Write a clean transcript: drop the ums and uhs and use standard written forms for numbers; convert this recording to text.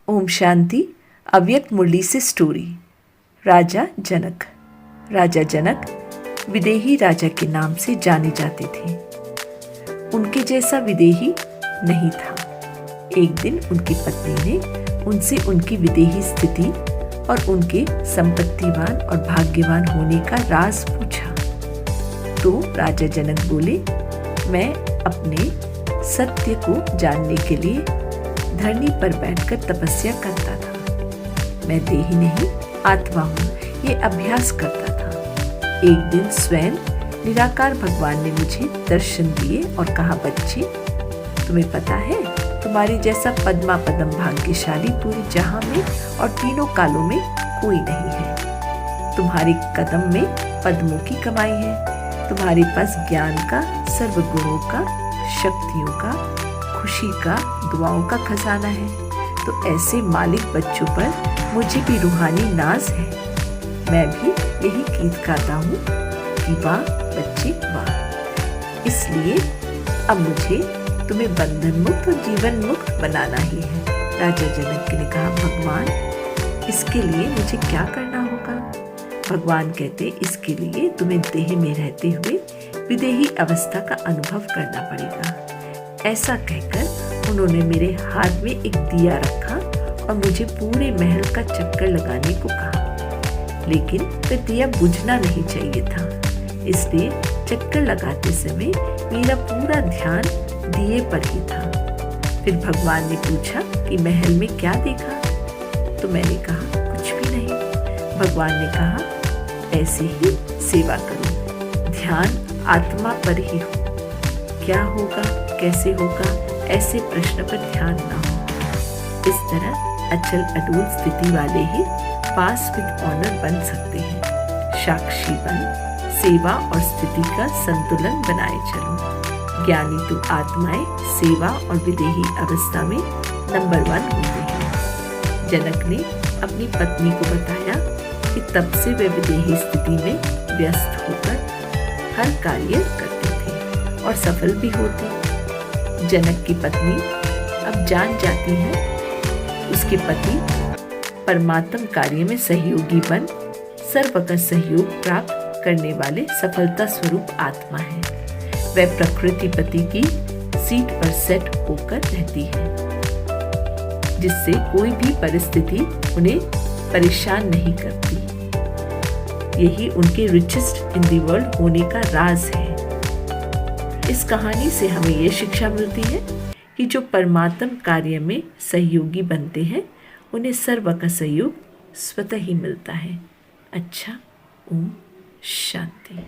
ओम शांति। अव्यक्त मुरली से स्टोरी। राजा जनक। राजा जनक विदेही राजा के नाम से जाने जाते थे। उनके जैसा विदेही नहीं था। एक दिन उनकी पत्नी ने उनसे उनकी विदेही स्थिति और उनके संपत्तिवान और भाग्यवान होने का राज पूछा। तो राजा जनक बोले, मैं अपने सत्य को जानने के लिए धरनी पर बैठकर तपस्या करता था। मैं देही नहीं आत्मा हूँ, ये अभ्यास करता था। एक दिन स्वयं निराकार भगवान ने मुझे दर्शन दिए और कहा, बच्ची, तुम्हें पता है तुम्हारी जैसा पद्मा पदम भाग्यशाली पूरे जहां में और तीनों कालों में कोई नहीं है। तुम्हारे कदम में पद्मों की कमाई है। तुम्हारे पास ज्ञान का, सर्वगुणों का, शक्तियों का, खुशी का, दुआओं का खजाना है। तो ऐसे मालिक बच्चों पर मुझे भी रूहानी नाज है। मैं भी यही गीत गाता हूँ कि वाह बच्चे वाह। इसलिए अब मुझे तुम्हें बंधन मुक्त और जीवन मुक्त बनाना ही है। राजा जनक ने कहा, भगवान, इसके लिए मुझे क्या करना होगा? भगवान कहते, इसके लिए तुम्हें देह में रहते हुए विदेही अवस्था का अनुभव करना पड़ेगा। ऐसा कहकर उन्होंने मेरे हाथ में एक दिया रखा और मुझे पूरे महल का चक्कर लगाने को कहा। लेकिन वह दिया बुझना नहीं चाहिए था, इसलिए चक्कर लगाते समय मेरा पूरा ध्यान दिए पर ही था। फिर भगवान ने पूछा कि महल में क्या देखा? तो मैंने कहा, कुछ भी नहीं। भगवान ने कहा, ऐसे ही सेवा करो, ध्यान आत्मा पर ही हो। क्या होगा, कैसे होगा, ऐसे प्रश्न पर ध्यान ना हो। इस तरह अचल अडूल स्थिति वाले ही पास विद ऑनर बन सकते हैं। साक्षी बन सेवा और स्थिति का संतुलन बनाए चलो। ज्ञानी तो आत्माएं सेवा और विदेही अवस्था में नंबर 1 होते हैं। जनक ने अपनी पत्नी को बताया कि तब से वे विदेही स्थिति में व्यस्त होकर हर कार्य करते थे और सफल भी होते। जनक की पत्नी अब जान जाती है उसके पति परमात्म कार्य में सहयोगी बन सर्व का सहयोग प्राप्त करने वाले सफलता स्वरूप आत्मा है। वह प्रकृति पति की सीट पर सेट होकर रहती है, जिससे कोई भी परिस्थिति उन्हें परेशान नहीं करती। यही उनके रिचेस्ट इन द वर्ल्ड होने का राज है। इस कहानी से हमें यह शिक्षा मिलती है कि जो परमात्म कार्य में सहयोगी बनते हैं उन्हें सर्व का सहयोग स्वतः ही मिलता है। अच्छा, ओम शांति।